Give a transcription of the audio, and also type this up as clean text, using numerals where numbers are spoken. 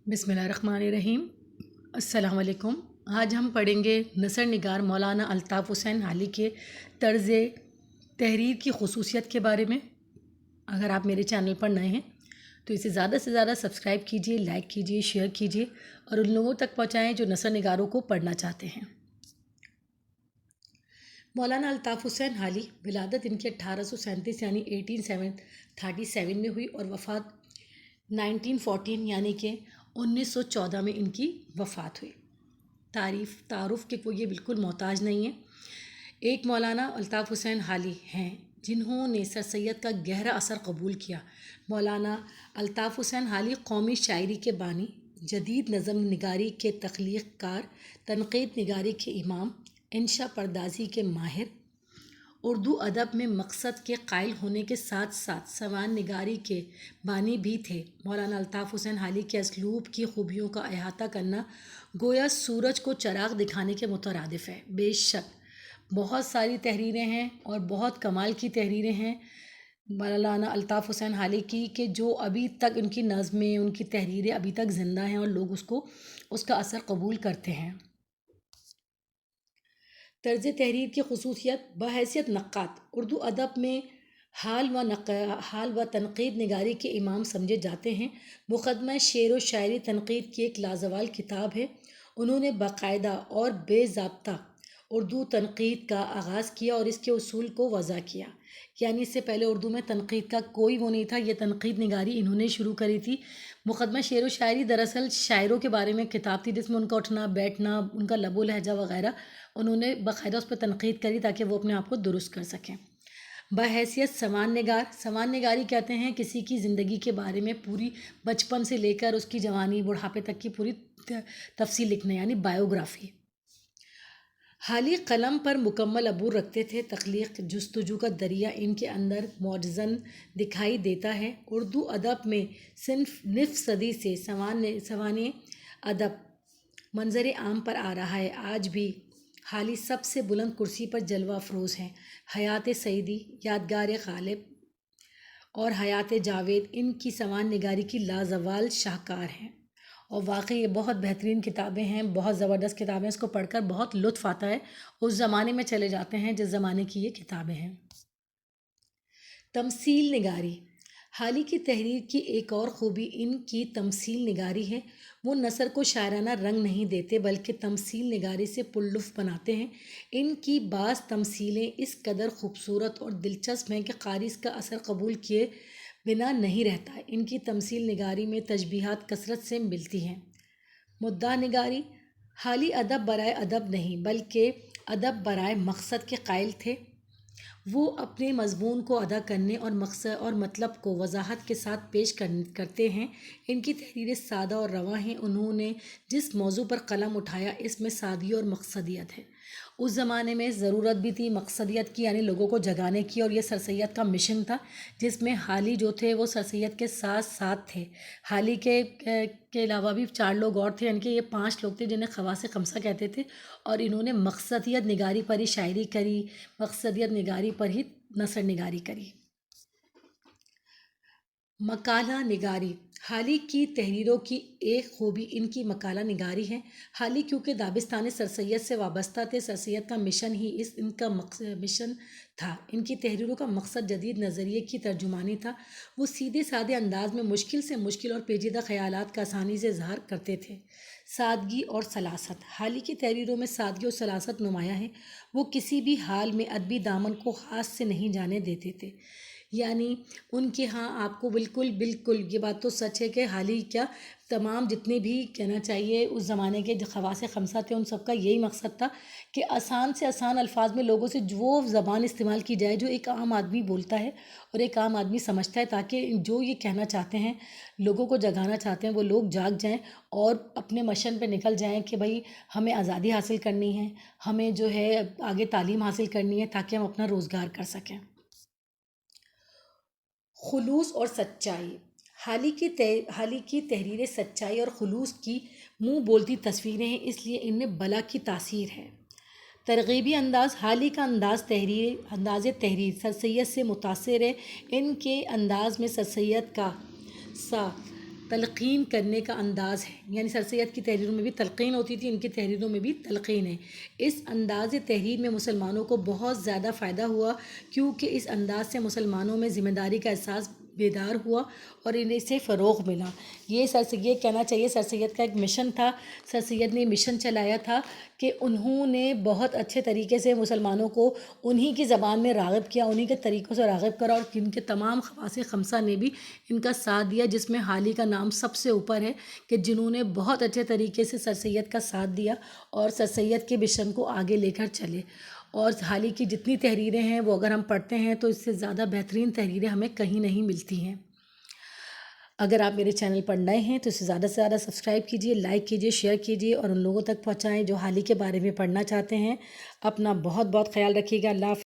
بسم اللہ الرحمن الرحیم۔ السلام علیکم۔ آج ہم پڑھیں گے نثر نگار مولانا الطاف حسین حالی کے طرز تحریر کی خصوصیت کے بارے میں۔ اگر آپ میرے چینل پر نئے ہیں تو اسے زیادہ سے زیادہ سبسکرائب کیجیے، لائک کیجیے، شیئر کیجیے اور ان لوگوں تک پہنچائیں جو نثر نگاروں کو پڑھنا چاہتے ہیں۔ مولانا الطاف حسین حالی ولادت ان کی 1837 یعنی 1837 میں ہوئی اور وفات 1914 یعنی کہ 1914 میں ان کی وفات ہوئی۔ تعارف کے کوئی یہ بالکل محتاج نہیں ہے۔ ایک مولانا الطاف حسین حالی ہیں جنہوں نے سر سید کا گہرا اثر قبول کیا۔ مولانا الطاف حسین حالی قومی شاعری کے بانی، جدید نظم نگاری کے تخلیق کار، تنقید نگاری کے امام، انشا پردازی کے ماہر، اردو ادب میں مقصد کے قائل ہونے کے ساتھ ساتھ سوان نگاری کے بانی بھی تھے۔ مولانا الطاف حسین حالی کے اسلوب کی خوبیوں کا احاطہ کرنا گویا سورج کو چراغ دکھانے کے مترادف ہے۔ بے شک بہت ساری تحریریں ہیں اور بہت کمال کی تحریریں ہیں مولانا الطاف حسین حالی کی، کہ جو ابھی تک ان کی نظمیں، ان کی تحریریں ابھی تک زندہ ہیں اور لوگ اس کا اثر قبول کرتے ہیں۔ طرز تحریر کی خصوصیت بحیثیت نقاد اردو ادب میں حال و تنقید نگاری کے امام سمجھے جاتے ہیں۔ مقدمہ شعر و شاعری تنقید کی ایک لازوال کتاب ہے۔ انہوں نے باقاعدہ اور بے ضابطہ اردو تنقید کا آغاز کیا اور اس کے اصول کو وضع کیا، یعنی اس سے پہلے اردو میں تنقید کا کوئی وہ نہیں تھا، یہ تنقید نگاری انہوں نے شروع کری تھی۔ مقدمہ شعر و شاعری دراصل شاعروں کے بارے میں کتاب تھی جس میں ان کا اٹھنا بیٹھنا، ان کا لب و لہجہ وغیرہ انہوں نے باقاعدہ اس پہ تنقید کری تاکہ وہ اپنے آپ کو درست کر سکیں۔ بحیثیت سوان نگار، سوان نگاری کہتے ہیں کسی کی زندگی کے بارے میں پوری بچپن سے لے کر اس کی جوانی بڑھاپے تک کی پوری تفصیل لکھنا، یعنی بایوگرافی۔ حالی قلم پر مکمل عبور رکھتے تھے۔ تخلیق جستجو کا دریا ان کے اندر موجزن دکھائی دیتا ہے۔ اردو ادب میں نصف صدی سے سوانح ادب منظر عام پر آ رہا ہے۔ آج بھی حالی سب سے بلند کرسی پر جلوہ افروز ہیں۔ حیات سعیدی، یادگار غالب اور حیات جاوید ان کی سوان نگاری کی لازوال شاہکار ہیں، اور واقعی یہ بہت بہترین کتابیں ہیں، بہت زبردست کتابیں، اس کو پڑھ کر بہت لطف آتا ہے، اس زمانے میں چلے جاتے ہیں جس زمانے کی یہ کتابیں ہیں۔ تمثیل نگاری، حالی کی تحریر کی ایک اور خوبی ان کی تمثیل نگاری ہے۔ وہ نثر کو شاعرانہ رنگ نہیں دیتے بلکہ تمثیل نگاری سے پرلطف بناتے ہیں۔ ان کی بعض تمثیلیں اس قدر خوبصورت اور دلچسپ ہیں کہ قاری اس کا اثر قبول کیے بنا نہیں رہتا۔ ان کی تمثیل نگاری میں تشبیہات کثرت سے ملتی ہیں۔ مدعا نگاری، حالی ادب برائے ادب نہیں بلکہ ادب برائے مقصد کے قائل تھے۔ وہ اپنے مضمون کو ادا کرنے اور مقصد اور مطلب کو وضاحت کے ساتھ پیش کرتے ہیں۔ ان کی تحریریں سادہ اور رواں ہیں۔ انہوں نے جس موضوع پر قلم اٹھایا اس میں سادگی اور مقصدیت ہے۔ اس زمانے میں ضرورت بھی تھی مقصدیت کی، یعنی لوگوں کو جگانے کی، اور یہ سر سید کا مشن تھا جس میں حالی جو تھے وہ سر سید کے ساتھ ساتھ تھے۔ حالی کے علاوہ بھی 4 لوگ اور تھے، یعنی کہ یہ 5 لوگ تھے جنہیں خواص خمسہ کہتے تھے، اور انہوں نے مقصدیت نگاری پر ہی شاعری کری، مقصدیت نگاری پر ہی نثر نگاری کری۔ مقالہ نگاری، حالی کی تحریروں کی ایک خوبی ان کی مقالہ نگاری ہے۔ حالی کیونکہ دابستان سر سید سے وابستہ تھے، سر سید کا مشن ہی ان کا مشن تھا۔ ان کی تحریروں کا مقصد جدید نظریے کی ترجمانی تھا۔ وہ سیدھے سادے انداز میں مشکل سے مشکل اور پیچیدہ خیالات کا آسانی سے اظہار کرتے تھے۔ سادگی اور سلاست، حالی کی تحریروں میں سادگی اور سلاست نمایاں ہے۔ وہ کسی بھی حال میں ادبی دامن کو ہاتھ سے نہیں جانے دیتے تھے، یعنی ان کے ہاں آپ کو بالکل یہ بات تو سچ ہے کہ حالی کیا تمام جتنے بھی کہنا چاہیے اس زمانے کے جو خواص خمسہ تھے ان سب کا یہی مقصد تھا کہ آسان سے آسان الفاظ میں لوگوں سے وہ زبان استعمال کی جائے جو ایک عام آدمی بولتا ہے اور ایک عام آدمی سمجھتا ہے، تاکہ جو یہ کہنا چاہتے ہیں، لوگوں کو جگانا چاہتے ہیں، وہ لوگ جاگ جائیں اور اپنے مشن پہ نکل جائیں کہ بھائی ہمیں آزادی حاصل کرنی ہے، ہمیں جو ہے آگے تعلیم حاصل کرنی ہے تاکہ ہم اپنا روزگار کر سکیں۔ خلوص اور سچائی، حالی کی تحریریں سچائی اور خلوص کی منہ بولتی تصویریں ہیں، اس لیے ان میں بلا کی تاثیر ہے۔ ترغیبی انداز، حالی کا انداز تحریر سر سید سے متاثر ہے۔ ان کے انداز میں سر سید کا سا تلقین کرنے کا انداز ہے، یعنی سر سید کی تحریروں میں بھی تلقین ہوتی تھی، ان کی تحریروں میں بھی تلقین ہے۔ اس انداز تحریر میں مسلمانوں کو بہت زیادہ فائدہ ہوا، کیونکہ اس انداز سے مسلمانوں میں ذمہ داری کا احساس بیدار ہوا اور انہیں سے فروغ ملا۔ یہ یہ کہنا چاہیے سر سید کا ایک مشن تھا، سر سید نے مشن چلایا تھا کہ انہوں نے بہت اچھے طریقے سے مسلمانوں کو انہی کی زبان میں راغب کیا، انہی کے طریقوں سے راغب کرا، اور ان کے تمام خواص خمسہ نے بھی ان کا ساتھ دیا، جس میں حالی کا نام سب سے اوپر ہے کہ جنہوں نے بہت اچھے طریقے سے سر سید کا ساتھ دیا اور سر سید کے مشن کو آگے لے کر چلے۔ اور حالی کی جتنی تحریریں ہیں وہ اگر ہم پڑھتے ہیں تو اس سے زیادہ بہترین تحریریں ہمیں کہیں نہیں ملتی ہیں۔ اگر آپ میرے چینل پر نئے ہیں تو اسے زیادہ سے زیادہ سبسکرائب کیجئے، لائک کیجئے، شیئر کیجئے اور ان لوگوں تک پہنچائیں جو حالی کے بارے میں پڑھنا چاہتے ہیں۔ اپنا بہت بہت خیال رکھیے گا۔ اللہ حافظ۔